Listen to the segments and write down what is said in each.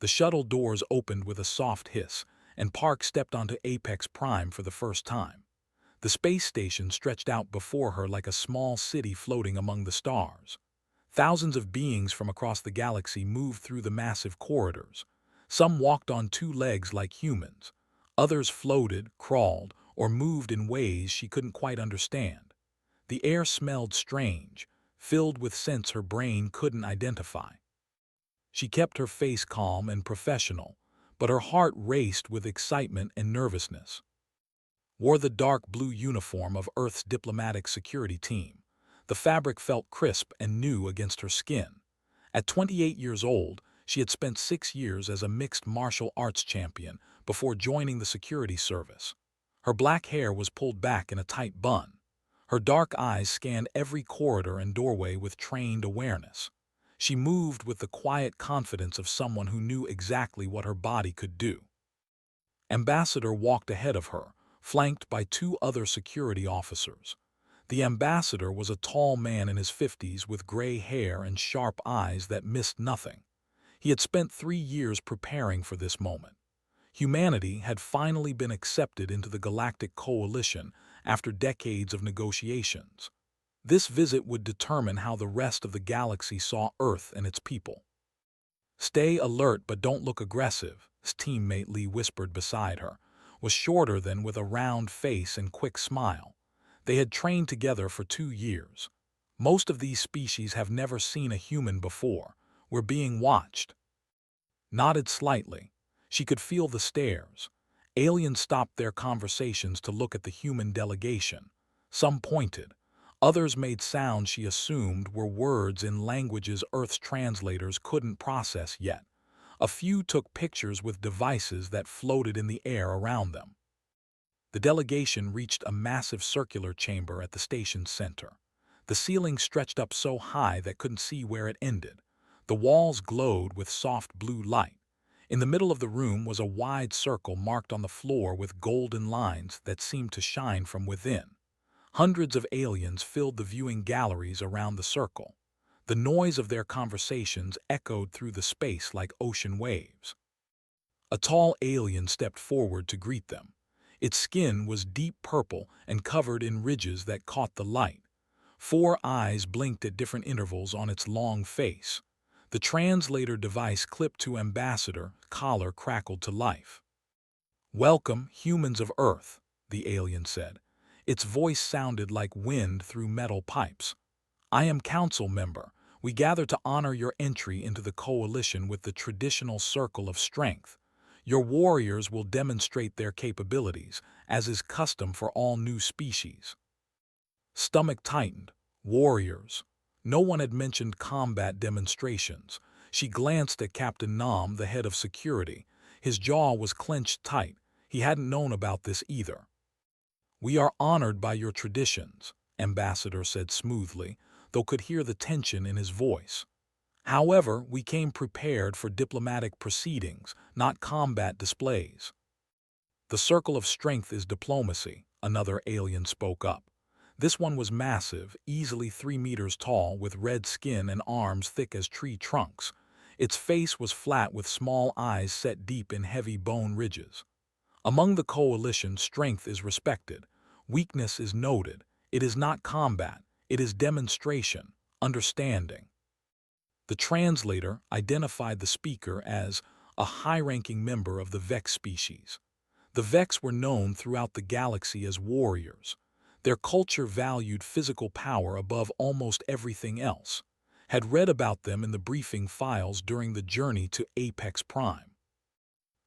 The shuttle doors opened with a soft hiss, and Park stepped onto Apex Prime for the first time. The space station stretched out before her like a small city floating among the stars. Thousands of beings from across the galaxy moved through the massive corridors. Some walked on two legs like humans. Others floated, crawled, or moved in ways she couldn't quite understand. The air smelled strange, filled with scents her brain couldn't identify. She kept her face calm and professional, but her heart raced with excitement and nervousness. Wore the dark blue uniform of Earth's diplomatic security team. The fabric felt crisp and new against her skin. At 28 years old, she had spent 6 years as a mixed martial arts champion before joining the security service. Her black hair was pulled back in a tight bun. Her dark eyes scanned every corridor and doorway with trained awareness. She moved with the quiet confidence of someone who knew exactly what her body could do. Ambassador walked ahead of her, flanked by 2 other security officers. The ambassador was a tall man in his 50s with gray hair and sharp eyes that missed nothing. He had spent 3 years preparing for this moment. Humanity had finally been accepted into the Galactic Coalition after decades of negotiations. This visit would determine how the rest of the galaxy saw Earth and its people. "Stay alert but don't look aggressive," his teammate Lee whispered beside her, was shorter than with a round face and quick smile. They had trained together for 2 years. "Most of these species have never seen a human before. We're being watched." Nodded slightly. She could feel the stares. Aliens stopped their conversations to look at the human delegation. Some pointed. Others made sounds she assumed were words in languages Earth's translators couldn't process yet. A few took pictures with devices that floated in the air around them. The delegation reached a massive circular chamber at the station's center. The ceiling stretched up so high that couldn't see where it ended. The walls glowed with soft blue light. In the middle of the room was a wide circle marked on the floor with golden lines that seemed to shine from within. Hundreds of aliens filled the viewing galleries around the circle. The noise of their conversations echoed through the space like ocean waves. A tall alien stepped forward to greet them. Its skin was deep purple and covered in ridges that caught the light. 4 eyes blinked at different intervals on its long face. The translator device clipped to Ambassador collar crackled to life. "Welcome, humans of Earth," the alien said. Its voice sounded like wind through metal pipes. "I am council member. We gather to honor your entry into the coalition with the traditional circle of strength. Your warriors will demonstrate their capabilities, as is custom for all new species." Stomach tightened. Warriors. No one had mentioned combat demonstrations. She glanced at Captain Nam, the head of security. His jaw was clenched tight. He hadn't known about this either. "We are honored by your traditions," Ambassador said smoothly, though could hear the tension in his voice. "However, we came prepared for diplomatic proceedings, not combat displays." "The circle of strength is diplomacy," another alien spoke up. This one was massive, easily 3 meters tall, with red skin and arms thick as tree trunks. Its face was flat with small eyes set deep in heavy bone ridges. "Among the coalition, strength is respected. Weakness is noted. It is not combat. It is demonstration, understanding." The translator identified the speaker as a high-ranking member of the Vex species. The Vex were known throughout the galaxy as warriors. Their culture valued physical power above almost everything else. Had read about them in the briefing files during the journey to Apex Prime.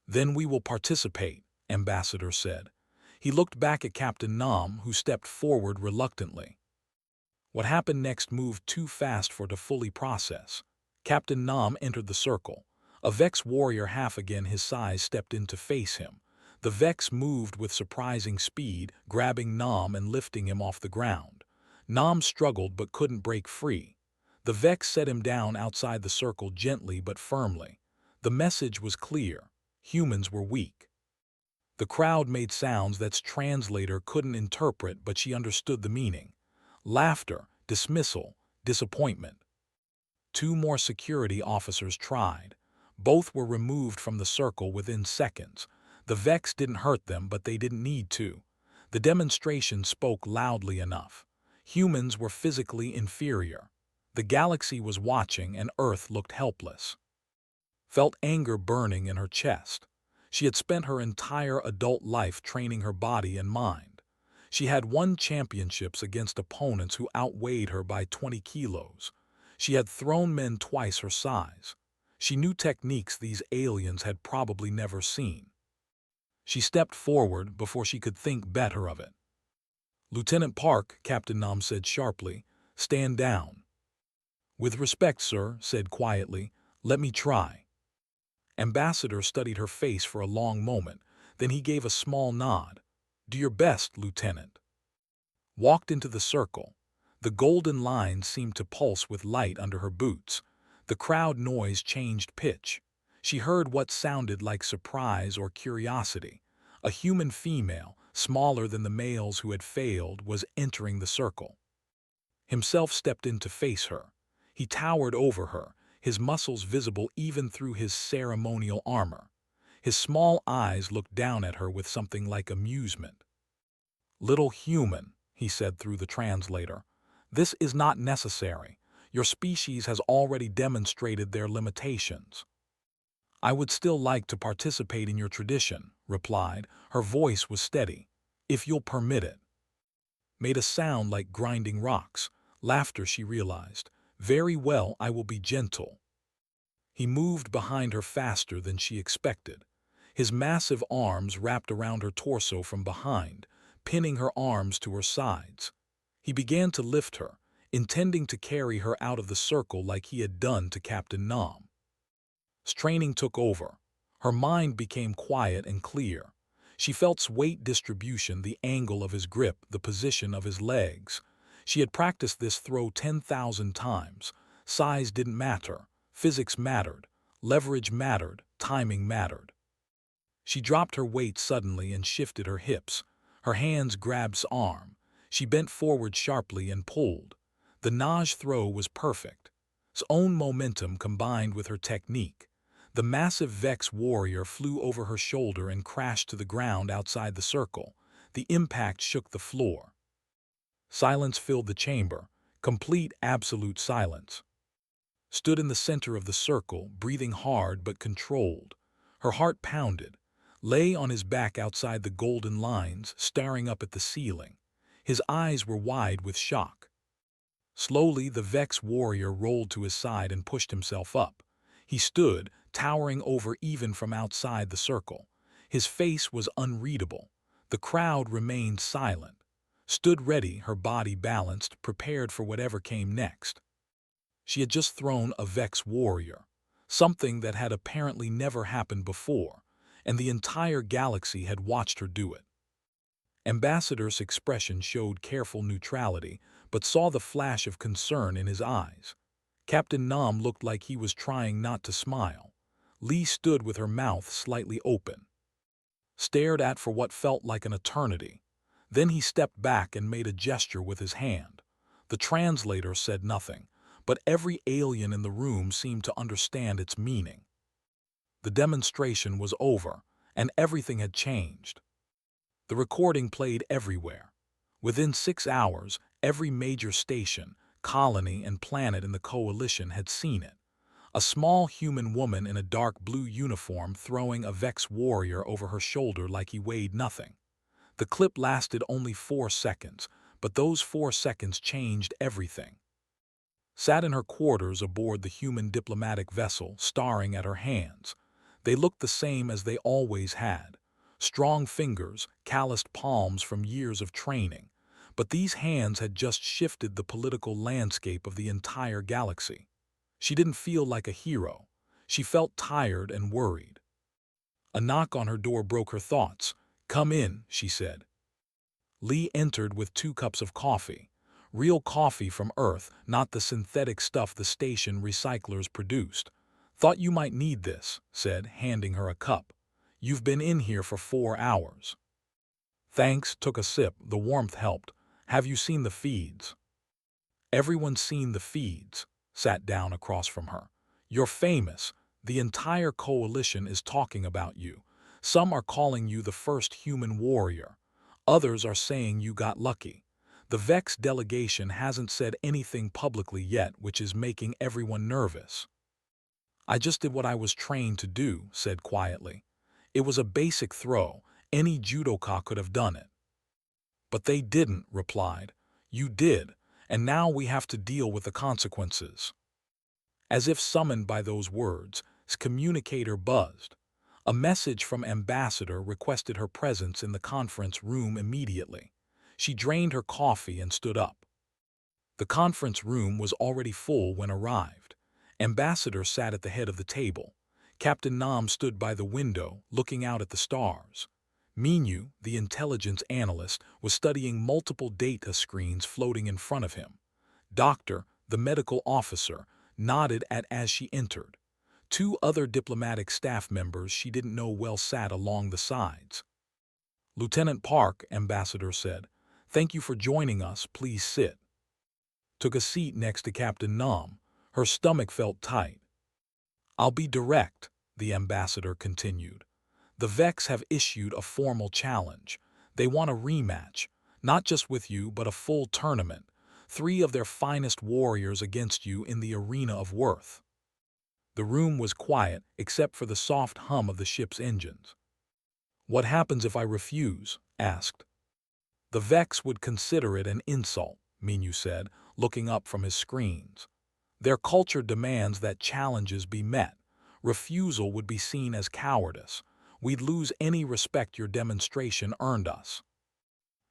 "Then we will participate," Ambassador said. He looked back at Captain Nam, who stepped forward reluctantly. What happened next moved too fast for her to fully process. Captain Nam entered the circle. A Vex warrior half again his size stepped in to face him. The Vex moved with surprising speed, grabbing Nam and lifting him off the ground. Nam struggled but couldn't break free. The Vex set him down outside the circle gently but firmly. The message was clear. Humans were weak. The crowd made sounds that translator couldn't interpret, but she understood the meaning. Laughter, dismissal, disappointment. 2 more security officers tried. Both were removed from the circle within seconds. The Vex didn't hurt them, but they didn't need to. The demonstration spoke loudly enough. Humans were physically inferior. The galaxy was watching, and Earth looked helpless. Felt anger burning in her chest. She had spent her entire adult life training her body and mind. She had won championships against opponents who outweighed her by 20 kilos. She had thrown men twice her size. She knew techniques these aliens had probably never seen. She stepped forward before she could think better of it. "Lieutenant Park," Captain Nam said sharply, "stand down." "With respect, sir," said quietly, "let me try." Ambassador studied her face for a long moment, then he gave a small nod. "Do your best, Lieutenant." Walked into the circle. The golden lines seemed to pulse with light under her boots. The crowd noise changed pitch. She heard what sounded like surprise or curiosity. A human female, smaller than the males who had failed, was entering the circle. Himself stepped in to face her. He towered over her, his muscles visible even through his ceremonial armor. His small eyes looked down at her with something like amusement. "Little human," he said through the translator, "this is not necessary. Your species has already demonstrated their limitations." "I would still like to participate in your tradition," replied. Her voice was steady. "If you'll permit it." Made a sound like grinding rocks. Laughter, she realized. "Very well, I will be gentle." He moved behind her faster than she expected. His massive arms wrapped around her torso from behind, pinning her arms to her sides. He began to lift her, intending to carry her out of the circle like he had done to Captain Nam. Straining took over. Her mind became quiet and clear. She felt weight distribution, the angle of his grip, the position of his legs. She had practiced this throw 10,000 times. Size didn't matter. Physics mattered. Leverage mattered. Timing mattered. She dropped her weight suddenly and shifted her hips. Her hands grabbed his arm. She bent forward sharply and pulled. The nage throw was perfect. His own momentum combined with her technique. The massive Vex warrior flew over her shoulder and crashed to the ground outside the circle. The impact shook the floor. Silence filled the chamber, complete absolute silence. Stood in the center of the circle, breathing hard but controlled. Her heart pounded. Lay on his back outside the golden lines, staring up at the ceiling. His eyes were wide with shock. Slowly, the Vex warrior rolled to his side and pushed himself up. He stood, towering over even from outside the circle. His face was unreadable. The crowd remained silent. Stood ready, her body balanced, prepared for whatever came next. She had just thrown a Vex warrior, something that had apparently never happened before, and the entire galaxy had watched her do it. Ambassador's expression showed careful neutrality, but saw the flash of concern in his eyes. Captain Nam looked like he was trying not to smile. Lee stood with her mouth slightly open. Stared at for what felt like an eternity. Then he stepped back and made a gesture with his hand. The translator said nothing, but every alien in the room seemed to understand its meaning. The demonstration was over, and everything had changed. The recording played everywhere. Within 6 hours, every major station, colony, and planet in the coalition had seen it. A small human woman in a dark blue uniform throwing a Vex warrior over her shoulder like he weighed nothing. The clip lasted only 4 seconds, but those 4 seconds changed everything. Sat in her quarters aboard the human diplomatic vessel, staring at her hands. They looked the same as they always had. Strong fingers, calloused palms from years of training. But these hands had just shifted the political landscape of the entire galaxy. She didn't feel like a hero. She felt tired and worried. A knock on her door broke her thoughts. "Come in," she said. Lee entered with 2 cups of coffee. Real coffee from Earth, not the synthetic stuff the station recyclers produced. "Thought you might need this," said, handing her a cup. "You've been in here for 4 hours." "Thanks," took a sip, the warmth helped. "Have you seen the feeds?" "Everyone's seen the feeds," sat down across from her. "You're famous. The entire coalition is talking about you. Some are calling you the first human warrior. Others are saying you got lucky. The Vex delegation hasn't said anything publicly yet, which is making everyone nervous. I just did what I was trained to do, said quietly. It was a basic throw. Any judoka could have done it. But they didn't, replied. You did, and now we have to deal with the consequences. As if summoned by those words, his communicator buzzed. A message from Ambassador requested her presence in the conference room immediately. She drained her coffee and stood up. The conference room was already full when arrived. Ambassador sat at the head of the table. Captain Nam stood by the window, looking out at the stars. Minyu, the intelligence analyst, was studying multiple data screens floating in front of him. Doctor, the medical officer, nodded as she entered. Two other diplomatic staff members she didn't know well sat along the sides. Lieutenant Park, Ambassador said, "Thank you for joining us. Please sit." Took a seat next to Captain Nam. Her stomach felt tight. "I'll be direct," the ambassador continued. "The Vex have issued a formal challenge. They want a rematch, not just with you, but a full tournament. 3 of their finest warriors against you in the arena of Worth." The room was quiet, except for the soft hum of the ship's engines. "What happens if I refuse?" asked. "The Vex would consider it an insult," Minyu said, looking up from his screens. "Their culture demands that challenges be met. Refusal would be seen as cowardice. We'd lose any respect your demonstration earned us."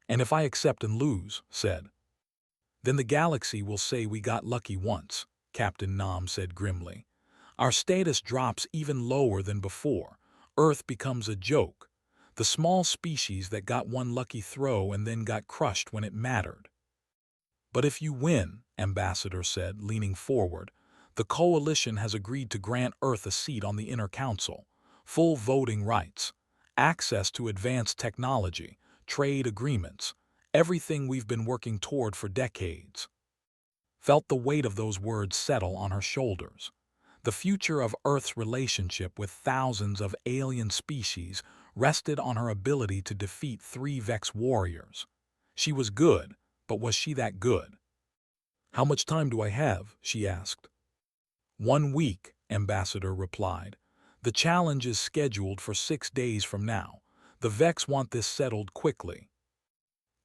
"And if I accept and lose," said. "Then the galaxy will say we got lucky once," Captain Nam said grimly. "Our status drops even lower than before. Earth becomes a joke. The small species that got one lucky throw and then got crushed when it mattered." "But if you win," Ambassador said, leaning forward, "the coalition has agreed to grant Earth a seat on the Inner Council, full voting rights, access to advanced technology, trade agreements, everything we've been working toward for decades." Felt the weight of those words settle on her shoulders. The future of Earth's relationship with thousands of alien species rested on her ability to defeat 3 Vex warriors. She was good, but was she that good? "How much time do I have?" she asked. 1 week, Ambassador replied. "The challenge is scheduled for 6 days from now. The Vex want this settled quickly."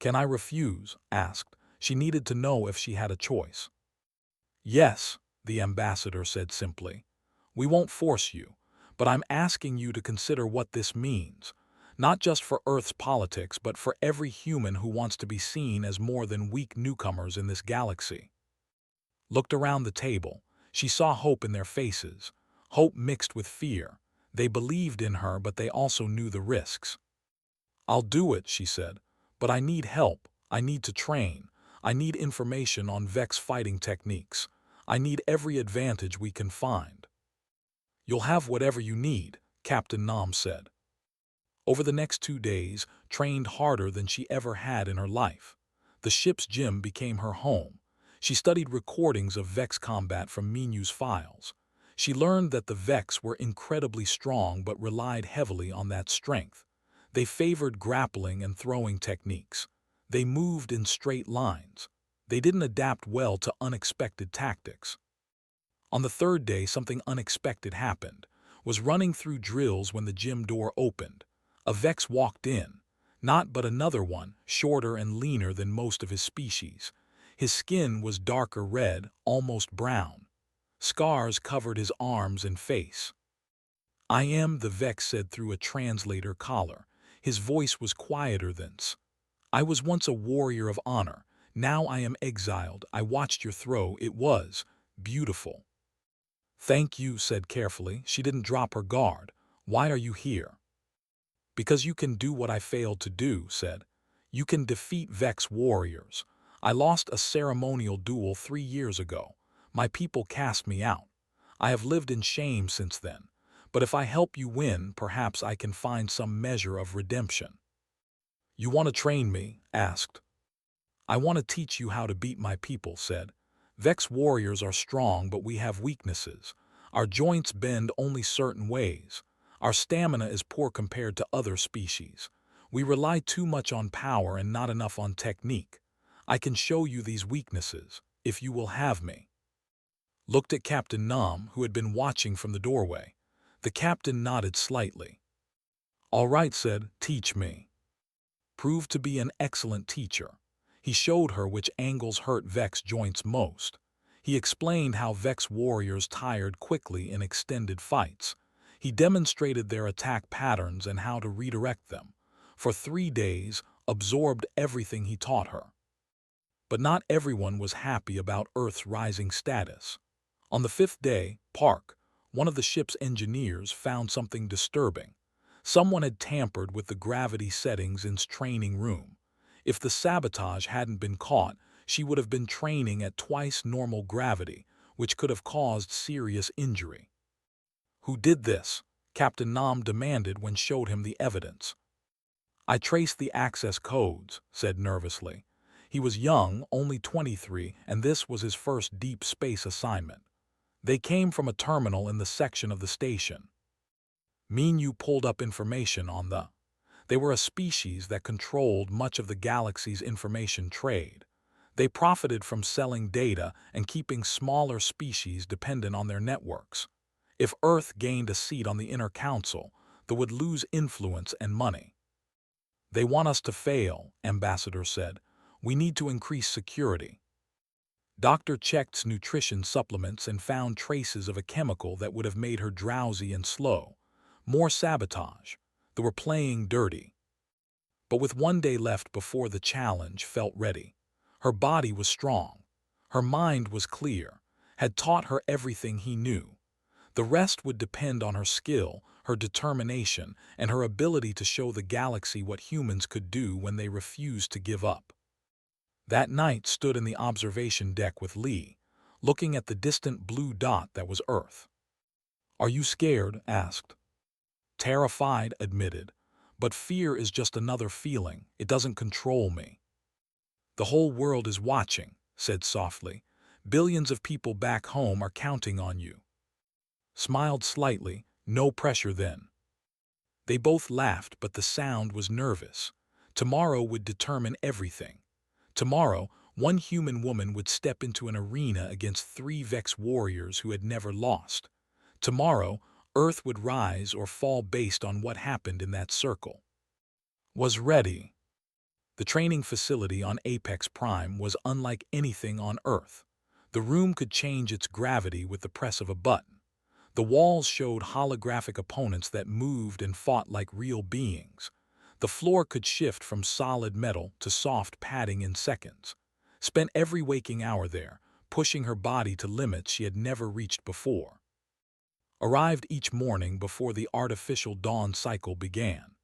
"Can I refuse?" asked. She needed to know if she had a choice. "Yes," the ambassador said simply. "We won't force you, but I'm asking you to consider what this means, not just for Earth's politics, but for every human who wants to be seen as more than weak newcomers in this galaxy." Looked around the table. She saw hope in their faces, hope mixed with fear. They believed in her, but they also knew the risks. "I'll do it," she said, "but I need help. I need to train. I need information on Vex fighting techniques. I need every advantage we can find." "You'll have whatever you need," Captain Nam said. Over the next 2 days, trained harder than she ever had in her life. The ship's gym became her home. She studied recordings of Vex combat from Minyu's files. She learned that the Vex were incredibly strong but relied heavily on that strength. They favored grappling and throwing techniques. They moved in straight lines. They didn't adapt well to unexpected tactics. On the 3rd day, something unexpected happened. Was running through drills when the gym door opened. A Vex walked in. Not but another one, shorter and leaner than most of his species. His skin was darker red, almost brown. Scars covered his arms and face. "I am," the Vex said through a translator collar. His voice was quieter than's. "I was once a warrior of honor. Now I am exiled. I watched your throw. It was beautiful." "Thank you," said carefully. She didn't drop her guard. "Why are you here?" "Because you can do what I failed to do," said. "You can defeat Vex warriors. I lost a ceremonial duel 3 years ago. My people cast me out. I have lived in shame since then. But if I help you win, perhaps I can find some measure of redemption." "You want to train me?" asked. "I want to teach you how to beat my people," said. "Vex warriors are strong, but we have weaknesses. Our joints bend only certain ways. Our stamina is poor compared to other species. We rely too much on power and not enough on technique. I can show you these weaknesses, if you will have me." Looked at Captain Nam, who had been watching from the doorway. The captain nodded slightly. "All right," said, "teach me." Proved to be an excellent teacher. He showed her which angles hurt Vex joints most. He explained how Vex warriors tired quickly in extended fights. He demonstrated their attack patterns and how to redirect them. For 3 days, absorbed everything he taught her. But not everyone was happy about Earth's rising status. On the 5th day, Park, one of the ship's engineers, found something disturbing. Someone had tampered with the gravity settings in its training room. If the sabotage hadn't been caught, she would have been training at twice normal gravity, which could have caused serious injury. "Who did this?" Captain Nam demanded when showed him the evidence. "I traced the access codes," said nervously. He was young, only 23, and this was his first deep space assignment. They came from a terminal in the section of the station. Minyu pulled up information on the. They were a species that controlled much of the galaxy's information trade. They profited from selling data and keeping smaller species dependent on their networks. If Earth gained a seat on the Inner Council, they would lose influence and money. "They want us to fail," Ambassador said. "We need to increase security." Doctor checked nutrition supplements and found traces of a chemical that would have made her drowsy and slow. More sabotage. They were playing dirty. But with 1 day left before the challenge, felt ready. Her body was strong. Her mind was clear, had taught her everything he knew. The rest would depend on her skill, her determination, and her ability to show the galaxy what humans could do when they refused to give up. That night stood in the observation deck with Lee, looking at the distant blue dot that was Earth. "Are you scared?" asked. "Terrified," admitted. "But fear is just another feeling. It doesn't control me." "The whole world is watching," said softly. "Billions of people back home are counting on you." Smiled slightly, no pressure then. They both laughed, but the sound was nervous. Tomorrow would determine everything. Tomorrow, one human woman would step into an arena against 3 Vex warriors who had never lost. Tomorrow, Earth would rise or fall based on what happened in that circle. Was ready. The training facility on Apex Prime was unlike anything on Earth. The room could change its gravity with the press of a button. The walls showed holographic opponents that moved and fought like real beings. The floor could shift from solid metal to soft padding in seconds. Spent every waking hour there, pushing her body to limits she had never reached before. Arrived each morning before the artificial dawn cycle began.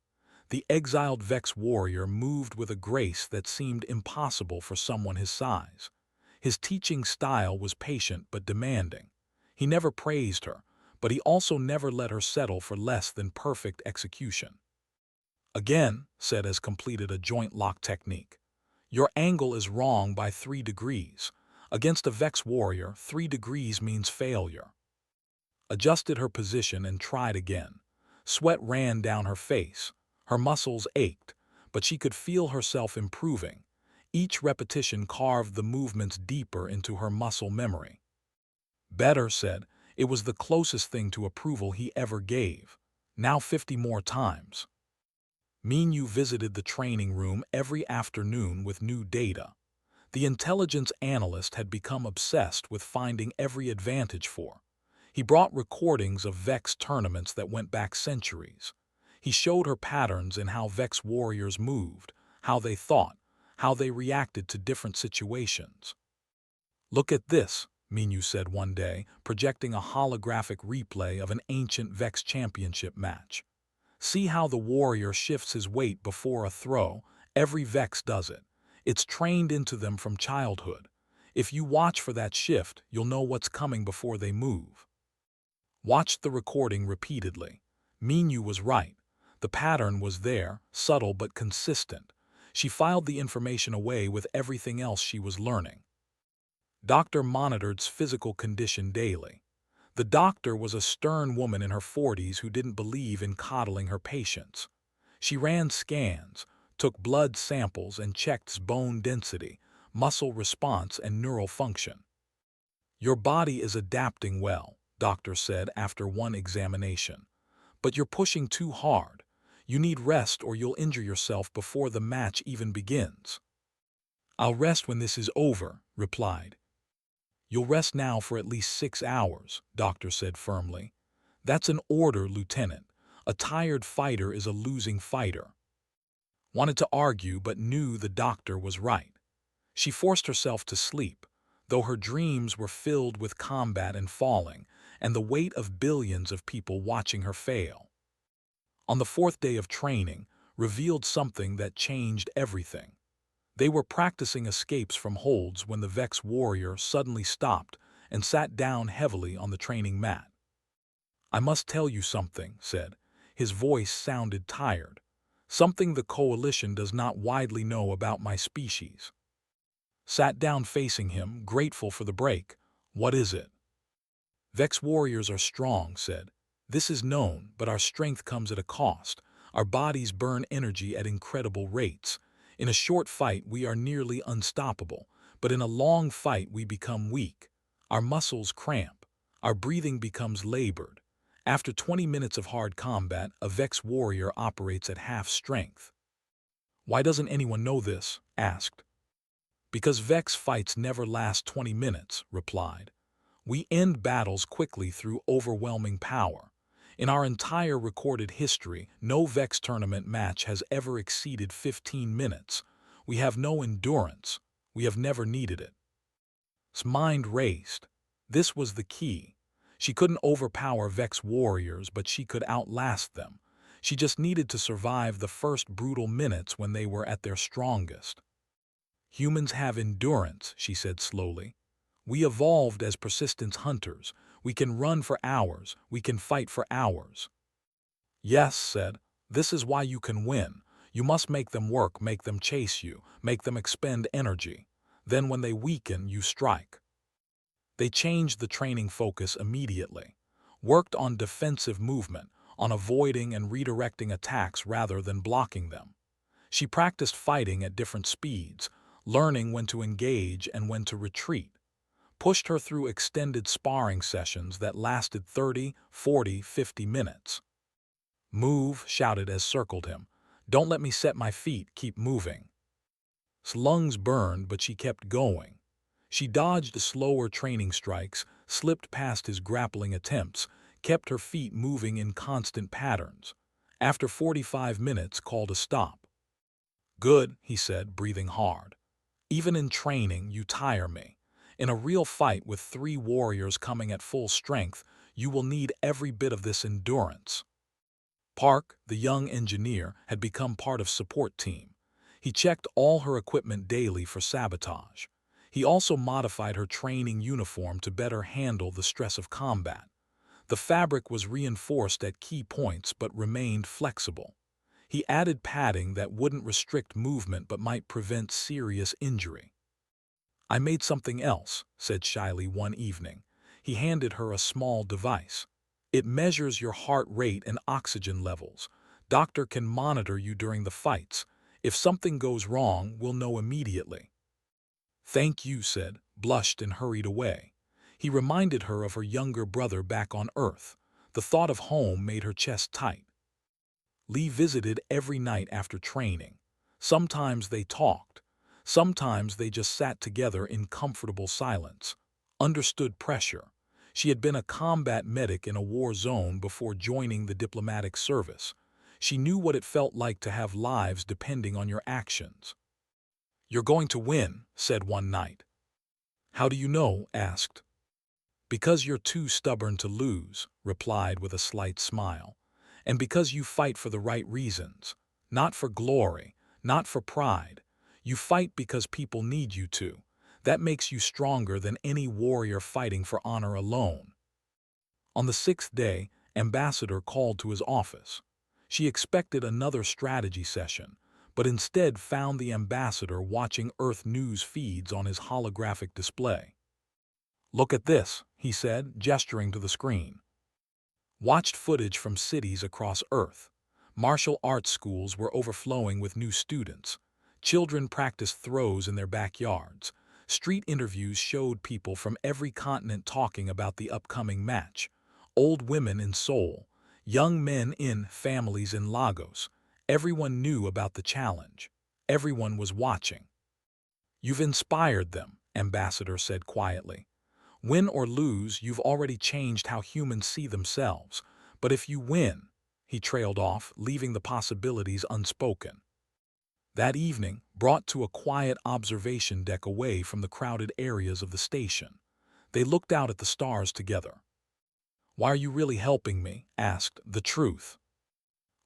The exiled Vex warrior moved with a grace that seemed impossible for someone his size. His teaching style was patient but demanding. He never praised her, but he also never let her settle for less than perfect execution. "Again," said as completed a joint lock technique. "Your angle is wrong by 3 degrees. Against a Vex warrior, 3 degrees means failure." Adjusted her position and tried again. Sweat ran down her face. Her muscles ached, but she could feel herself improving. Each repetition carved the movements deeper into her muscle memory. "Better," said. It was the closest thing to approval he ever gave. "Now 50 more times." Minyu visited the training room every afternoon with new data. The intelligence analyst had become obsessed with finding every advantage for. He brought recordings of Vex tournaments that went back centuries. He showed her patterns in how Vex warriors moved, how they thought, how they reacted to different situations. "Look at this," Minyu said one day, projecting a holographic replay of an ancient Vex championship match. "See how the warrior shifts his weight before a throw. Every Vex does it. It's trained into them from childhood. If you watch for that shift, you'll know what's coming before they move." Watched the recording repeatedly. Minyu was right. The pattern was there, subtle but consistent. She filed the information away with everything else she was learning. Doctor monitored his physical condition daily. The doctor was a stern woman in her 40s who didn't believe in coddling her patients. She ran scans, took blood samples, and checked bone density, muscle response, and neural function. "Your body is adapting well," doctor said after one examination. "But you're pushing too hard. You need rest or you'll injure yourself before the match even begins." "I'll rest when this is over," replied. "You'll rest now for at least 6 hours," doctor said firmly. "That's an order, Lieutenant. A tired fighter is a losing fighter." Wanted to argue but knew the doctor was right. She forced herself to sleep, though her dreams were filled with combat and falling, and the weight of billions of people watching her fail. On the fourth day of training, revealed something that changed everything. They were practicing escapes from holds when the Vex warrior suddenly stopped and sat down heavily on the training mat. "I must tell you something," said. His voice sounded tired. "Something the Coalition does not widely know about my species." Sat down facing him, grateful for the break. "What is it?" "Vex warriors are strong," said. "This is known, but our strength comes at a cost. Our bodies burn energy at incredible rates. In a short fight we are nearly unstoppable, but in a long fight we become weak. Our muscles cramp. Our breathing becomes labored. After 20 minutes of hard combat, a Vex warrior operates at half strength." "Why doesn't anyone know this?" asked. "Because Vex fights never last 20 minutes, replied. "We end battles quickly through overwhelming power. In our entire recorded history, no Vex tournament match has ever exceeded 15 minutes. We have no endurance. We have never needed it." His mind raced. This was the key. She couldn't overpower Vex warriors, but she could outlast them. She just needed to survive the first brutal minutes when they were at their strongest. "Humans have endurance," she said slowly. "We evolved as persistence hunters. We can run for hours. We can fight for hours." "Yes," said. "This is why you can win. You must make them work, make them chase you, make them expend energy. Then when they weaken, you strike." They changed the training focus immediately. Worked on defensive movement, on avoiding and redirecting attacks rather than blocking them. She practiced fighting at different speeds, learning when to engage and when to retreat. Pushed her through extended sparring sessions that lasted 30, 40, 50 minutes. "Move," shouted as circled him. "Don't let me set my feet, keep moving." His lungs burned, but she kept going. She dodged slower training strikes, slipped past his grappling attempts, kept her feet moving in constant patterns. After 45 minutes, called a stop. "Good," he said, breathing hard. "Even in training, you tire me. In a real fight with 3 warriors coming at full strength, you will need every bit of this endurance." Park, the young engineer, had become part of support team. He checked all her equipment daily for sabotage. He also modified her training uniform to better handle the stress of combat. The fabric was reinforced at key points but remained flexible. He added padding that wouldn't restrict movement but might prevent serious injury. "I made something else," said shyly one evening. He handed her a small device. "It measures your heart rate and oxygen levels. Doctor can monitor you during the fights. If something goes wrong, we'll know immediately." "Thank you," said, blushed and hurried away. He reminded her of her younger brother back on Earth. The thought of home made her chest tight. Lee visited every night after training. Sometimes they talked. Sometimes they just sat together in comfortable silence. Understood pressure. She had been a combat medic in a war zone before joining the diplomatic service. She knew what it felt like to have lives depending on your actions. "You're going to win," said one night. "How do you know?" asked. "Because you're too stubborn to lose," replied with a slight smile. "And because you fight for the right reasons. Not for glory, not for pride. You fight because people need you to. That makes you stronger than any warrior fighting for honor alone." On the 6th day, Ambassador called to his office. She expected another strategy session, but instead found the ambassador watching Earth news feeds on his holographic display. "Look at this," he said, gesturing to the screen. Watched footage from cities across Earth. Martial arts schools were overflowing with new students. Children practiced throws in their backyards. Street interviews showed people from every continent talking about the upcoming match. Old women in Seoul, young men in families in Lagos. Everyone knew about the challenge. Everyone was watching. You've inspired them, Ambassador said quietly. Win or lose, you've already changed how humans see themselves. But if you win, he trailed off, leaving the possibilities unspoken. That evening brought to a quiet observation deck away from the crowded areas of the station. They looked out at the stars together. Why are you really helping me? Asked. The truth.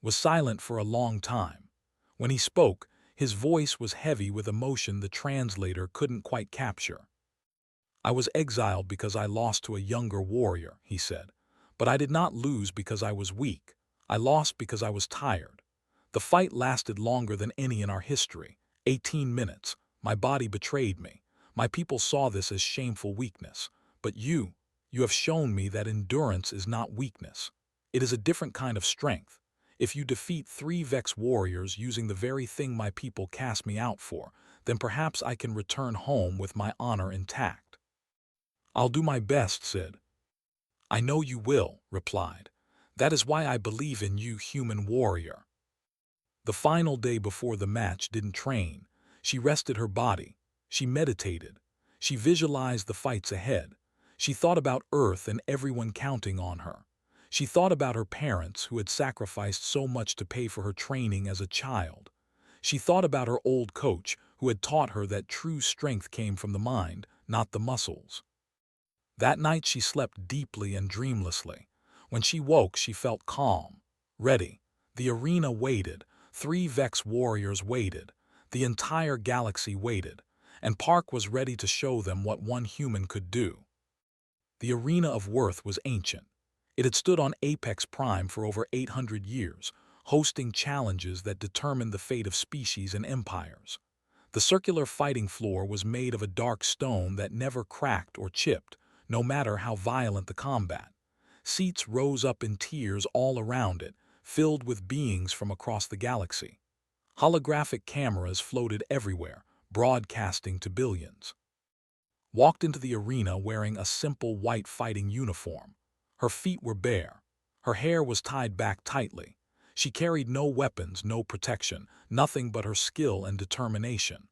Was silent for a long time. When he spoke, his voice was heavy with emotion the translator couldn't quite capture. I was exiled because I lost to a younger warrior, he said. But I did not lose because I was weak. I lost because I was tired. The fight lasted longer than any in our history. 18 minutes. My body betrayed me. My people saw this as shameful weakness. But you have shown me that endurance is not weakness. It is a different kind of strength. If you defeat 3 Vex warriors using the very thing my people cast me out for, then perhaps I can return home with my honor intact. I'll do my best, said. I know you will, replied. That is why I believe in you, human warrior. The final day before the match didn't train. She rested her body. She meditated. She visualized the fights ahead. She thought about Earth and everyone counting on her. She thought about her parents who had sacrificed so much to pay for her training as a child. She thought about her old coach who had taught her that true strength came from the mind, not the muscles. That night she slept deeply and dreamlessly. When she woke, she felt calm, ready. The arena waited. 3 Vex warriors waited. The entire galaxy waited. And Park was ready to show them what one human could do. The arena of Worth was ancient. It had stood on Apex Prime for over 800 years, hosting challenges that determined the fate of species and empires. The circular fighting floor was made of a dark stone that never cracked or chipped, no matter how violent the combat. Seats rose up in tiers all around it, filled with beings from across the galaxy. Holographic cameras floated everywhere, broadcasting to billions. Walked into the arena wearing a simple white fighting uniform. Her feet were bare. Her hair was tied back tightly. She carried no weapons, no protection, nothing but her skill and determination.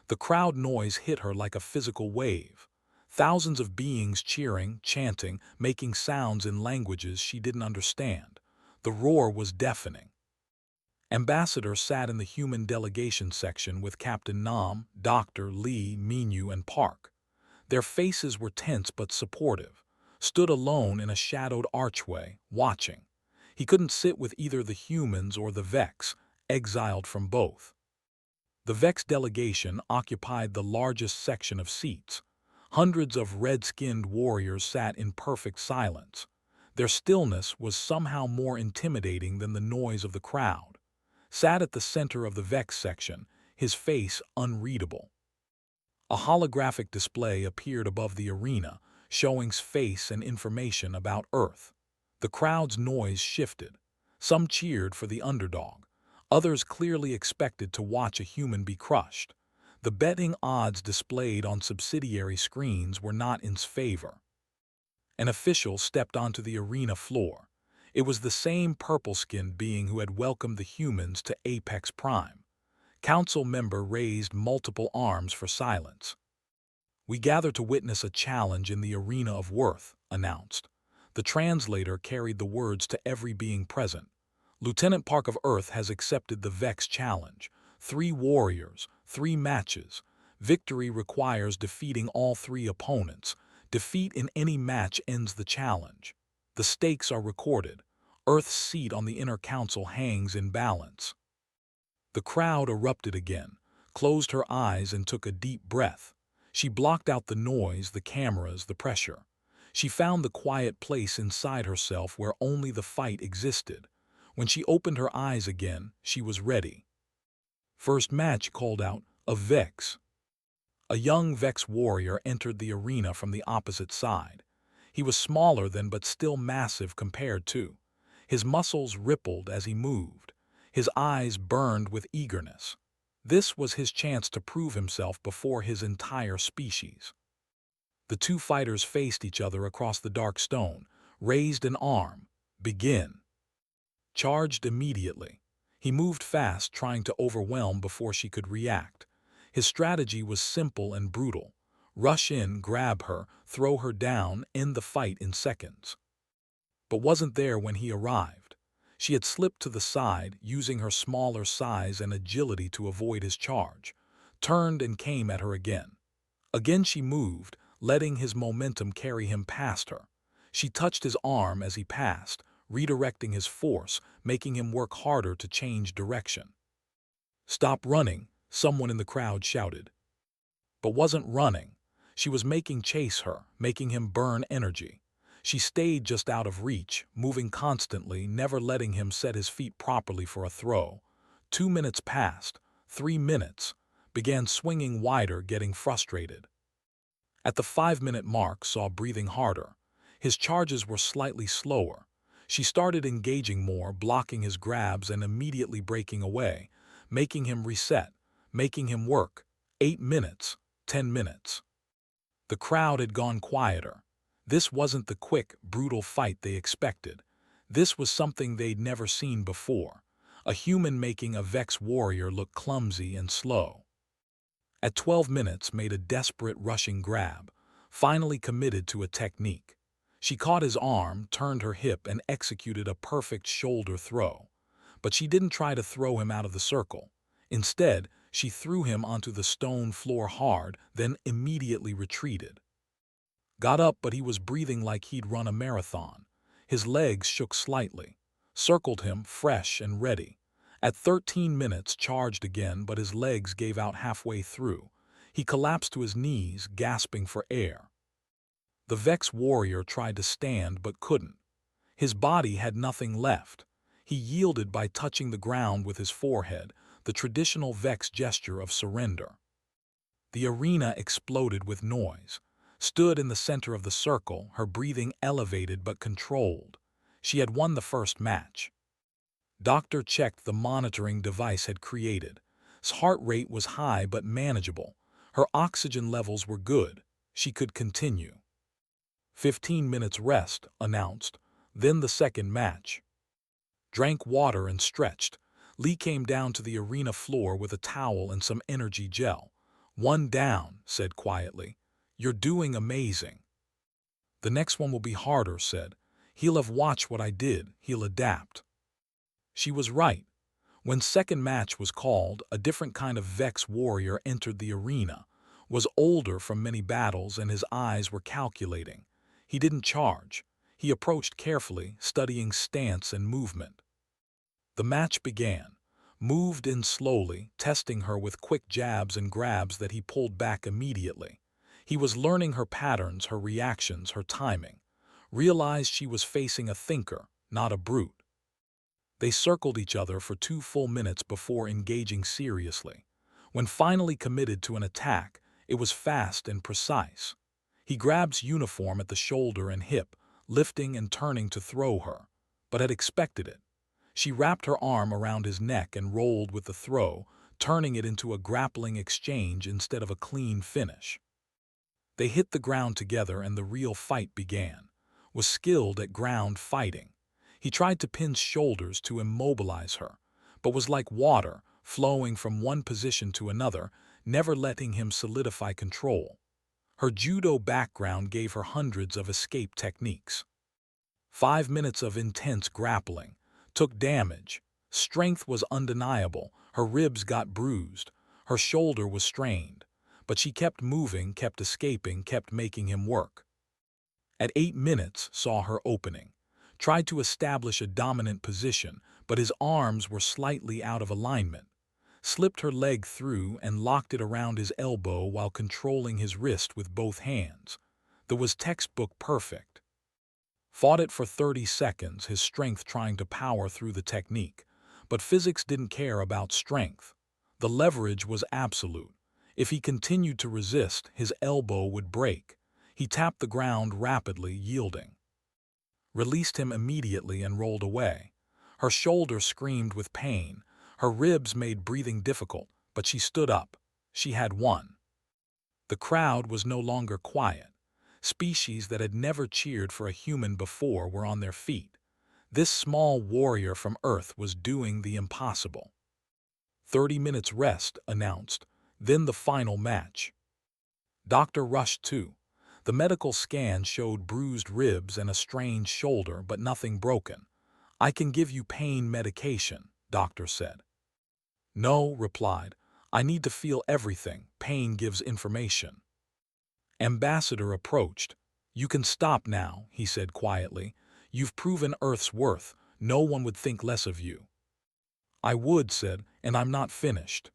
The crowd noise hit her like a physical wave. Thousands of beings cheering, chanting, making sounds in languages she didn't understand. The roar was deafening. Ambassador sat in the human delegation section with Captain Nam, Dr. Lee, Minyu, and Park. Their faces were tense but supportive, stood alone in a shadowed archway, watching. He couldn't sit with either the humans or the Vex, exiled from both. The Vex delegation occupied the largest section of seats. Hundreds of red-skinned warriors sat in perfect silence. Their stillness was somehow more intimidating than the noise of the crowd. Sat at the center of the Vex section, his face unreadable. A holographic display appeared above the arena, showing face and information about Earth. The crowd's noise shifted. Some cheered for the underdog. Others clearly expected to watch a human be crushed. The betting odds displayed on subsidiary screens were not in his favor. An official stepped onto the arena floor. It was the same purple-skinned being who had welcomed the humans to Apex Prime. Council member raised multiple arms for silence. We gather to witness a challenge in the arena of Worth, announced. The translator carried the words to every being present. Lieutenant Park of Earth has accepted the Vex challenge. 3 warriors, 3 matches. Victory requires defeating all 3 opponents. Defeat in any match ends the challenge. The stakes are recorded. Earth's seat on the inner council hangs in balance. The crowd erupted again, closed her eyes and took a deep breath. She blocked out the noise, the cameras, the pressure. She found the quiet place inside herself where only the fight existed. When she opened her eyes again, she was ready. First match called out, a Vex. A young Vex warrior entered the arena from the opposite side. He was smaller than but still massive compared to. His muscles rippled as he moved. His eyes burned with eagerness. This was his chance to prove himself before his entire species. The two fighters faced each other across the dark stone, raised an arm. Begin. Charged immediately. He moved fast, trying to overwhelm before she could react. His strategy was simple and brutal. Rush in, grab her, throw her down, end the fight in seconds. But wasn't there when he arrived. She had slipped to the side, using her smaller size and agility to avoid his charge, turned and came at her again. Again she moved, letting his momentum carry him past her. She touched his arm as he passed, redirecting his force, making him work harder to change direction. "Stop running," someone in the crowd shouted. But wasn't running. She was making chase her, making him burn energy. She stayed just out of reach, moving constantly, never letting him set his feet properly for a throw. 2 minutes passed, 3 minutes, began swinging wider, getting frustrated. At the 5-minute mark, saw breathing harder. His charges were slightly slower. She started engaging more, blocking his grabs and immediately breaking away, making him reset, making him work. 8 minutes, 10 minutes. The crowd had gone quieter. This wasn't the quick, brutal fight they expected. This was something they'd never seen before. A human making a Vex warrior look clumsy and slow. At 12 minutes, made a desperate rushing grab, finally committed to a technique. She caught his arm, turned her hip, and executed a perfect shoulder throw. But she didn't try to throw him out of the circle. Instead, she threw him onto the stone floor hard, then immediately retreated. Got up, but he was breathing like he'd run a marathon. His legs shook slightly. Circled him, fresh and ready. At 13 minutes, charged again, but his legs gave out halfway through. He collapsed to his knees, gasping for air. The Vex warrior tried to stand but couldn't. His body had nothing left. He yielded by touching the ground with his forehead, the traditional Vex gesture of surrender. The arena exploded with noise. Stood in the center of the circle, her breathing elevated but controlled. She had won the first match. Doctor checked the monitoring device had created. His heart rate was high but manageable. Her oxygen levels were good. She could continue. 15 minutes rest, announced. Then the second match. Drank water and stretched. Lee came down to the arena floor with a towel and some energy gel. "One down," said quietly. "You're doing amazing." "The next one will be harder," said. "He'll have watched what I did. He'll adapt." She was right. When second match was called, a different kind of Vex warrior entered the arena, was older from many battles, and his eyes were calculating. He didn't charge. He approached carefully, studying stance and movement. The match began. Moved in slowly, testing her with quick jabs and grabs that he pulled back immediately. He was learning her patterns, her reactions, her timing. Realized she was facing a thinker, not a brute. They circled each other for 2 full minutes before engaging seriously. When finally committed to an attack, it was fast and precise. He grabs uniform at the shoulder and hip, lifting and turning to throw her, but had expected it. She wrapped her arm around his neck and rolled with the throw, turning it into a grappling exchange instead of a clean finish. They hit the ground together and the real fight began. Was skilled at ground fighting. He tried to pinch shoulders to immobilize her, but was like water, flowing from one position to another, never letting him solidify control. Her judo background gave her hundreds of escape techniques. 5 minutes of intense grappling. Took damage. Strength was undeniable. Her ribs got bruised. Her shoulder was strained. But she kept moving, kept escaping, kept making him work. At 8 minutes, saw her opening. Tried to establish a dominant position, but his arms were slightly out of alignment. Slipped her leg through and locked it around his elbow while controlling his wrist with both hands. That was textbook perfect. Fought it for 30 seconds, his strength trying to power through the technique. But physics didn't care about strength. The leverage was absolute. If he continued to resist, his elbow would break. He tapped the ground rapidly, yielding. Released him immediately and rolled away. Her shoulder screamed with pain. Her ribs made breathing difficult, but she stood up. She had won. The crowd was no longer quiet. Species that had never cheered for a human before were on their feet. This small warrior from Earth was doing the impossible. 30 minutes rest, announced, then the final match. Doctor rushed too. The medical scan showed bruised ribs and a strained shoulder, but nothing broken. "I can give you pain medication," doctor said. "No," replied. "I need to feel everything. Pain gives information." Ambassador approached. "You can stop now," he said quietly. "You've proven Earth's worth. No one would think less of you." "I would," said, "and I'm not finished."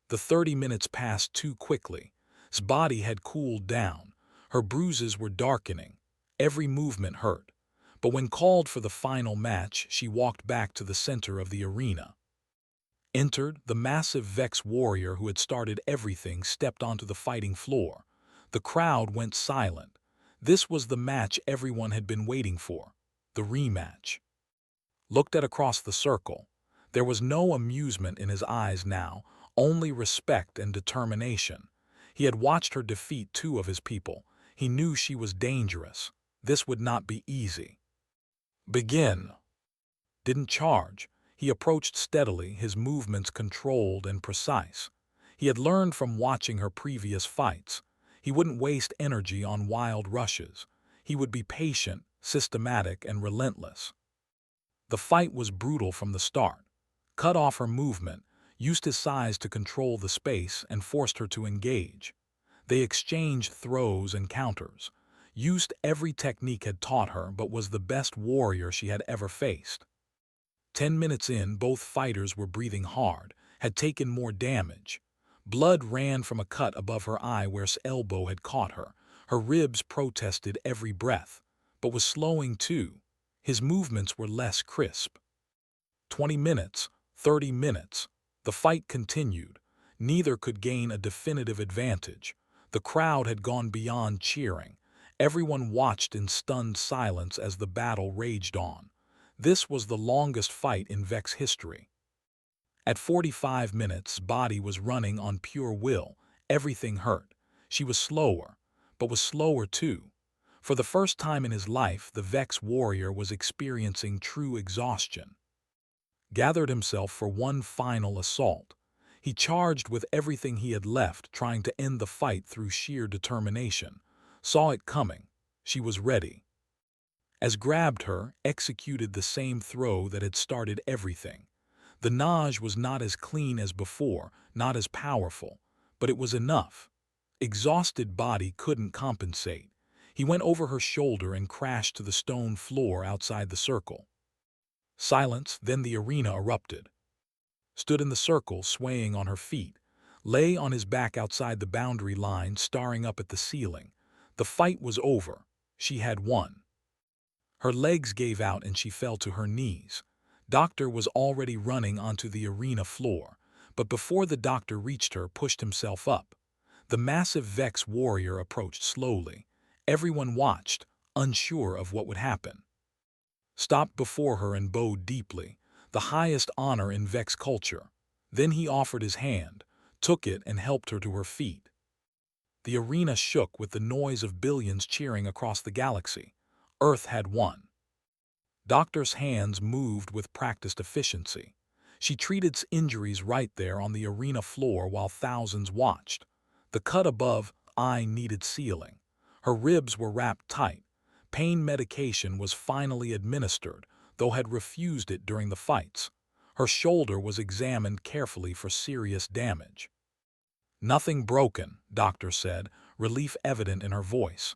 The 30 minutes passed too quickly. His body had cooled down. Her bruises were darkening. Every movement hurt. But when called for the final match, she walked back to the center of the arena. Entered, the massive Vex warrior who had started everything stepped onto the fighting floor. The crowd went silent. This was the match everyone had been waiting for, the rematch. Looked at across the circle. There was no amusement in his eyes now, only respect and determination. He had watched her defeat 2 of his people. He knew she was dangerous. This would not be easy. "Begin." Didn't charge. He approached steadily, his movements controlled and precise. He had learned from watching her previous fights. He wouldn't waste energy on wild rushes. He would be patient, systematic, and relentless. The fight was brutal from the start. Cut off her movement, used his size to control the space, and forced her to engage. They exchanged throws and counters. Used every technique had taught her, but was the best warrior she had ever faced. 10 minutes in, both fighters were breathing hard, had taken more damage. Blood ran from a cut above her eye where his elbow had caught her. Her ribs protested every breath, but was slowing too. His movements were less crisp. 20 minutes, 30 minutes. The fight continued. Neither could gain a definitive advantage. The crowd had gone beyond cheering. Everyone watched in stunned silence as the battle raged on. This was the longest fight in Vex history. At 45 minutes, body was running on pure will. Everything hurt. She was slower, but was slower too. For the first time in his life, the Vex warrior was experiencing true exhaustion. Gathered himself for one final assault. He charged with everything he had left, trying to end the fight through sheer determination. Saw it coming. She was ready. As grabbed her, executed the same throw that had started everything. The nage was not as clean as before, not as powerful, but it was enough. Exhausted body couldn't compensate. He went over her shoulder and crashed to the stone floor outside the circle. Silence, then the arena erupted. Stood in the circle, swaying on her feet. Lay on his back outside the boundary line, staring up at the ceiling. The fight was over. She had won. Her legs gave out and she fell to her knees. Doctor was already running onto the arena floor, but before the doctor reached her, pushed himself up. The massive Vex warrior approached slowly. Everyone watched, unsure of what would happen. Stopped before her and bowed deeply, the highest honor in Vex culture. Then he offered his hand, took it, and helped her to her feet. The arena shook with the noise of billions cheering across the galaxy. Earth had won. Doctor's hands moved with practiced efficiency. She treated injuries right there on the arena floor while thousands watched. The cut above eye needed sealing. Her ribs were wrapped tight. Pain medication was finally administered, though had refused it during the fights. Her shoulder was examined carefully for serious damage. "Nothing broken," doctor said, relief evident in her voice.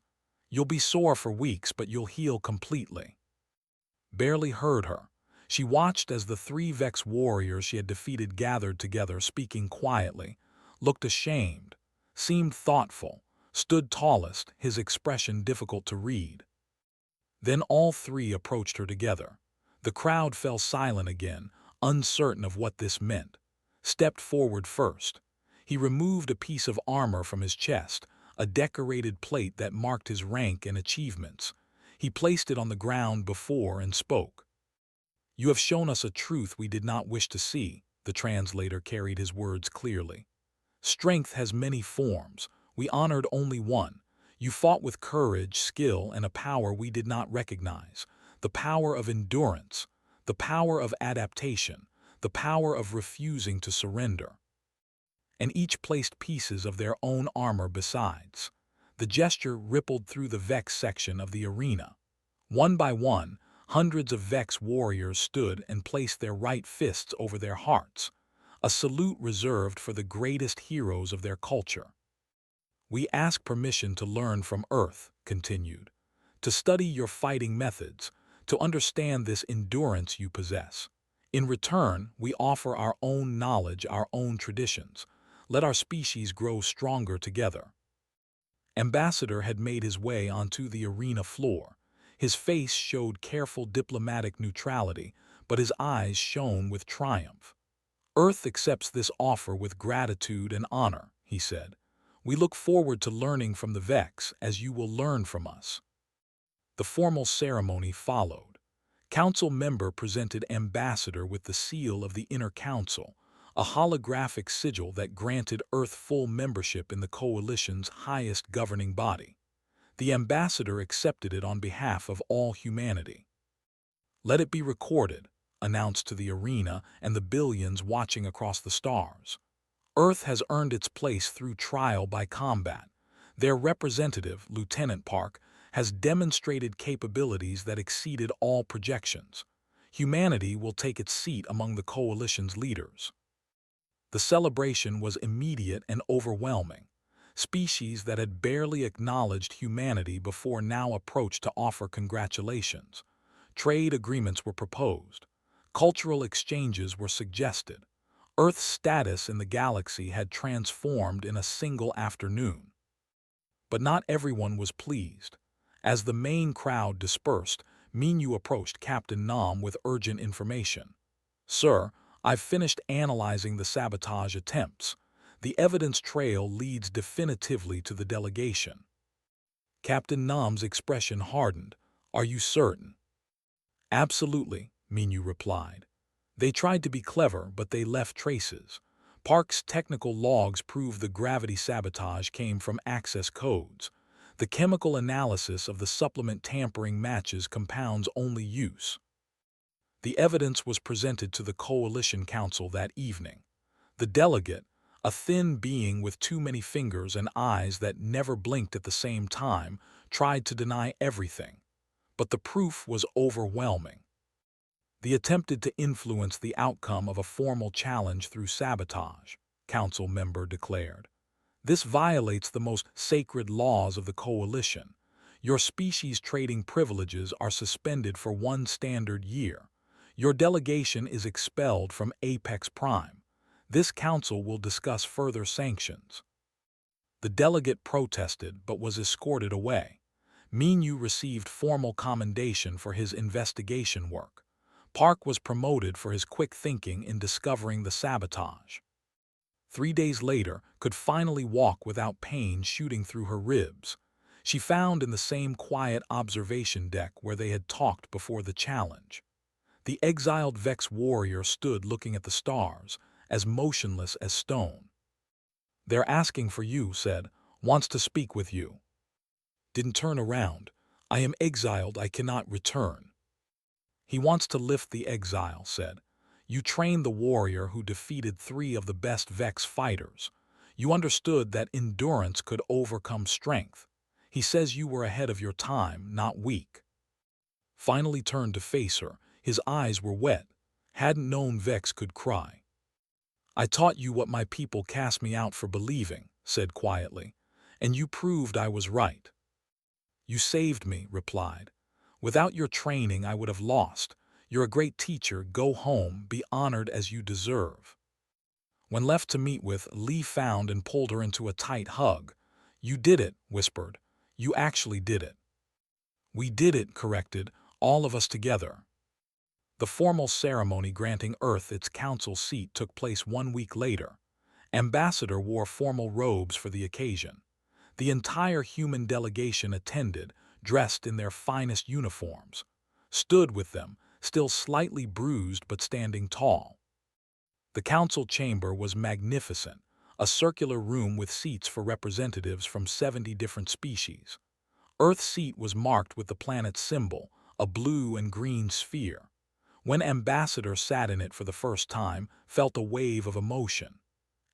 "You'll be sore for weeks, but you'll heal completely." Barely heard her. She watched as the 3 Vex warriors she had defeated gathered together, speaking quietly. Looked ashamed. Seemed thoughtful. Stood tallest, his expression difficult to read. Then all 3 approached her together. The crowd fell silent again, uncertain of what this meant. Stepped forward first. He removed a piece of armor from his chest, a decorated plate that marked his rank and achievements. He placed it on the ground before and spoke. "You have shown us a truth we did not wish to see," the translator carried his words clearly. "Strength has many forms. We honored only one. You fought with courage, skill, and a power we did not recognize. The power of endurance, the power of adaptation, the power of refusing to surrender." And each placed pieces of their own armor besides. The gesture rippled through the Vex section of the arena. One by one, hundreds of Vex warriors stood and placed their right fists over their hearts, a salute reserved for the greatest heroes of their culture. "We ask permission to learn from Earth," continued, "to study your fighting methods, to understand this endurance you possess. In return, we offer our own knowledge, our own traditions. Let our species grow stronger together." Ambassador had made his way onto the arena floor. His face showed careful diplomatic neutrality, but his eyes shone with triumph. "Earth accepts this offer with gratitude and honor," he said. "We look forward to learning from the Vex as you will learn from us." The formal ceremony followed. Council member presented Ambassador with the seal of the Inner Council, a holographic sigil that granted Earth full membership in the Coalition's highest governing body. The ambassador accepted it on behalf of all humanity. "Let it be recorded," announced to the arena and the billions watching across the stars. "Earth has earned its place through trial by combat. Their representative, Lieutenant Park, has demonstrated capabilities that exceeded all projections. Humanity will take its seat among the Coalition's leaders." The celebration was immediate and overwhelming. Species that had barely acknowledged humanity before now approached to offer congratulations. Trade agreements were proposed. Cultural exchanges were suggested. Earth's status in the galaxy had transformed in a single afternoon. But not everyone was pleased. As the main crowd dispersed, Minyu approached Captain Nam with urgent information. "Sir, I've finished analyzing the sabotage attempts. The evidence trail leads definitively to the delegation." Captain Nam's expression hardened. "Are you certain?" "Absolutely," Minyu replied. "They tried to be clever, but they left traces. Park's technical logs prove the gravity sabotage came from access codes. The chemical analysis of the supplement tampering matches compounds only use." The evidence was presented to the Coalition Council that evening. The delegate, a thin being with too many fingers and eyes that never blinked at the same time, tried to deny everything. But the proof was overwhelming. "They attempted to influence the outcome of a formal challenge through sabotage," Council member declared. "This violates the most sacred laws of the Coalition. Your species trading privileges are suspended for 1 standard year. Your delegation is expelled from Apex Prime. This council will discuss further sanctions." The delegate protested but was escorted away. Minyu received formal commendation for his investigation work. Park was promoted for his quick thinking in discovering the sabotage. 3 days later, could finally walk without pain shooting through her ribs. She found in the same quiet observation deck where they had talked before the challenge. The exiled Vex warrior stood looking at the stars, as motionless as stone. "They're asking for you," said. "Wants to speak with you." Didn't turn around. "I am exiled, I cannot return." "He wants to lift the exile," said. "You trained the warrior who defeated 3 of the best Vex fighters. You understood that endurance could overcome strength. He says you were ahead of your time, not weak." Finally turned to face her. His eyes were wet. "Hadn't known Vex could cry." "I taught you what my people cast me out for believing," said quietly, "and you proved I was right." "You saved me," replied. "Without your training I would have lost. You're a great teacher. Go home, be honored as you deserve." When left to meet with, Lee found and pulled her into a tight hug. "You did it," whispered. "You actually did it." "We did it," corrected, "all of us together." The formal ceremony granting Earth its council seat took place 1 week later. Ambassador wore formal robes for the occasion. The entire human delegation attended, dressed in their finest uniforms, stood with them, still slightly bruised but standing tall. The council chamber was magnificent, a circular room with seats for representatives from 70 different species. Earth's seat was marked with the planet's symbol, a blue and green sphere. When Ambassador sat in it for the first time, felt a wave of emotion.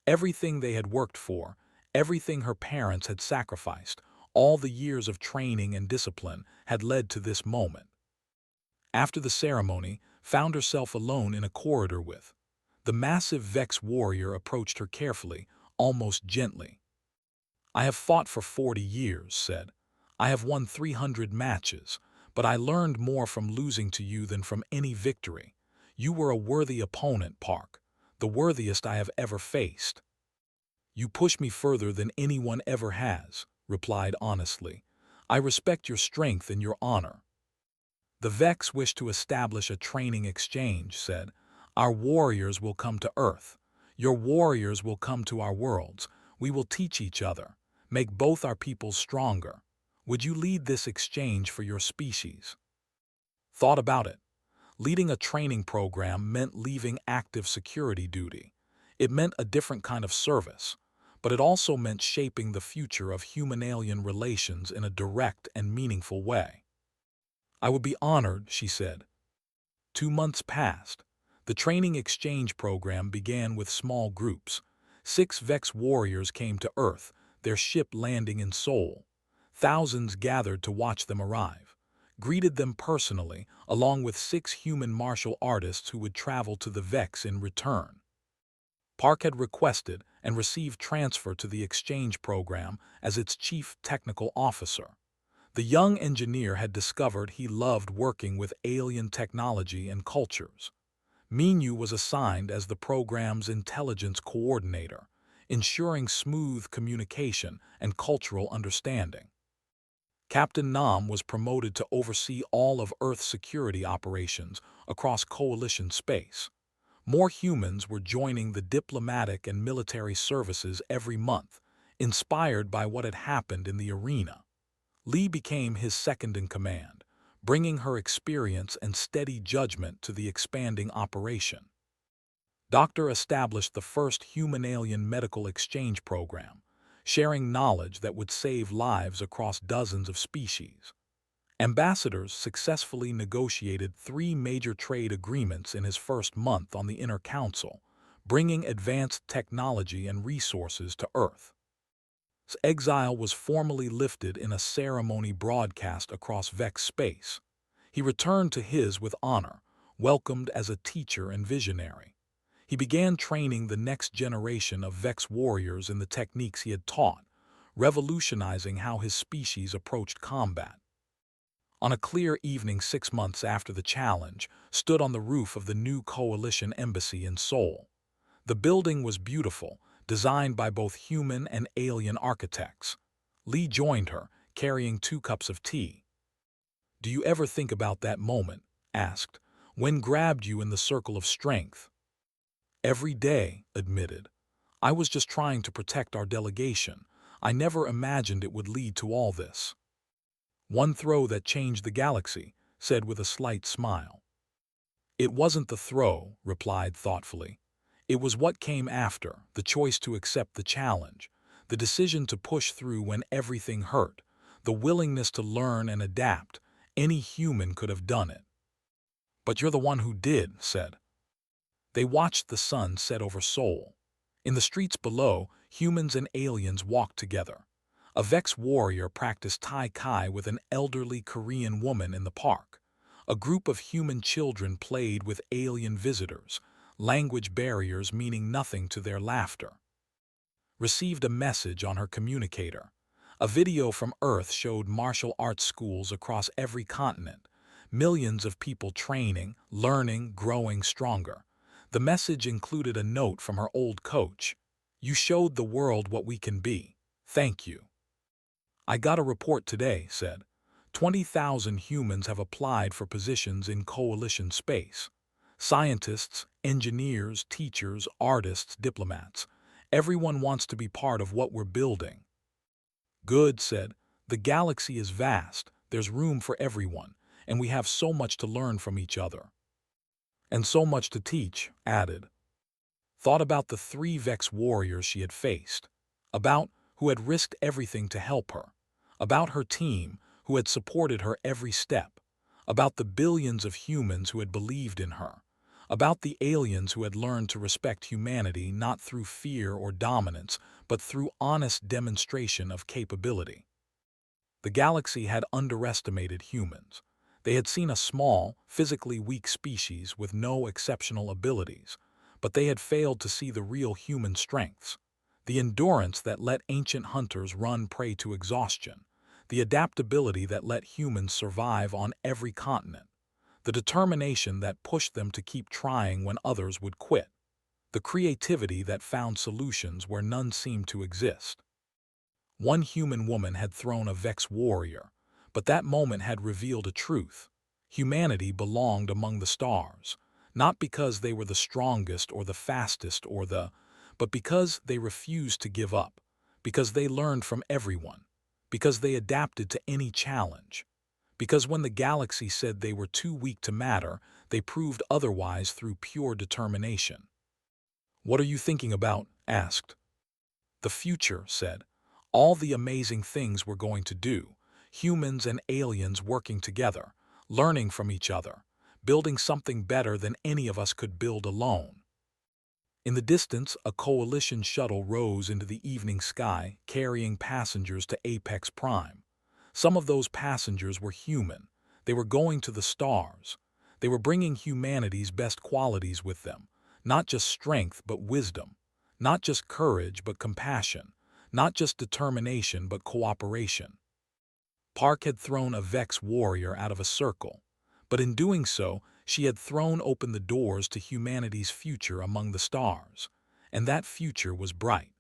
Everything they had worked for, everything her parents had sacrificed, all the years of training and discipline had led to this moment. After the ceremony, found herself alone in a corridor with. The massive Vex warrior approached her carefully, almost gently. "I have fought for 40 years," said. "I have won 300 matches, but I learned more from losing to you than from any victory. You were a worthy opponent, Park, the worthiest I have ever faced." "You push me further than anyone ever has," replied honestly. "I respect your strength and your honor." "The Vex wish to establish a training exchange," said. "Our warriors will come to Earth. Your warriors will come to our worlds. We will teach each other, make both our peoples stronger. Would you lead this exchange for your species?" Thought about it. Leading a training program meant leaving active security duty. It meant a different kind of service, but it also meant shaping the future of human-alien relations in a direct and meaningful way. "I would be honored," she said. 2 months passed. The training exchange program began with small groups. 6 Vex warriors came to Earth, their ship landing in Seoul. Thousands gathered to watch them arrive, greeted them personally, along with 6 human martial artists who would travel to the Vex in return. Park had requested and received transfer to the exchange program as its chief technical officer. The young engineer had discovered he loved working with alien technology and cultures. Minyu was assigned as the program's intelligence coordinator, ensuring smooth communication and cultural understanding. Captain Nam was promoted to oversee all of Earth's security operations across Coalition space. More humans were joining the diplomatic and military services every month, inspired by what had happened in the arena. Lee became his second-in-command, bringing her experience and steady judgment to the expanding operation. Doctor established the first human-alien medical exchange program, sharing knowledge that would save lives across dozens of species. Ambassadors successfully negotiated 3 major trade agreements in his first month on the Inner Council, bringing advanced technology and resources to Earth. His exile was formally lifted in a ceremony broadcast across Vex space. He returned to his with honor, welcomed as a teacher and visionary. He began training the next generation of Vex warriors in the techniques he had taught, revolutionizing how his species approached combat. On a clear evening 6 months after the challenge, stood on the roof of the new Coalition embassy in Seoul. The building was beautiful, designed by both human and alien architects. Lee joined her, carrying 2 cups of tea. "Do you ever think about that moment," asked, "when grabbed you in the circle of strength?" "Every day," admitted. "I was just trying to protect our delegation. I never imagined it would lead to all this." "One throw that changed the galaxy," said with a slight smile. "It wasn't the throw," replied thoughtfully. "It was what came after, the choice to accept the challenge, the decision to push through when everything hurt, the willingness to learn and adapt. Any human could have done it." "But you're the one who did," said. They watched the sun set over Seoul. In the streets below, humans and aliens walked together. A Vex warrior practiced Tai Chi with an elderly Korean woman in the park. A group of human children played with alien visitors, language barriers meaning nothing to their laughter. Received a message on her communicator. A video from Earth showed martial arts schools across every continent. Millions of people training, learning, growing stronger. The message included a note from her old coach. "You showed the world what we can be. Thank you." "I got a report today," said. 20,000 humans have applied for positions in Coalition space. Scientists, engineers, teachers, artists, diplomats. Everyone wants to be part of what we're building. "Good," said. "The galaxy is vast, there's room for everyone, and we have so much to learn from each other." "And so much to teach," added. Thought about the 3 Vex warriors she had faced, about who had risked everything to help her, about her team who had supported her every step, about the billions of humans who had believed in her, about the aliens who had learned to respect humanity not through fear or dominance, but through honest demonstration of capability. The galaxy had underestimated humans. They had seen a small, physically weak species with no exceptional abilities, but they had failed to see the real human strengths, the endurance that let ancient hunters run prey to exhaustion, the adaptability that let humans survive on every continent, the determination that pushed them to keep trying when others would quit, the creativity that found solutions where none seemed to exist. One human woman had thrown a Vex warrior, but that moment had revealed a truth. Humanity belonged among the stars, not because they were the strongest or the fastest but because they refused to give up, because they learned from everyone, because they adapted to any challenge, because when the galaxy said they were too weak to matter, they proved otherwise through pure determination. "What are you thinking about?" asked. "The future," said. "All the amazing things we're going to do, humans and aliens working together, learning from each other, building something better than any of us could build alone." In the distance, a coalition shuttle rose into the evening sky, carrying passengers to Apex Prime. Some of those passengers were human. They were going to the stars. They were bringing humanity's best qualities with them, not just strength but wisdom, not just courage but compassion, not just determination but cooperation. Park had thrown a Vex warrior out of a circle, but in doing so, she had thrown open the doors to humanity's future among the stars, and that future was bright.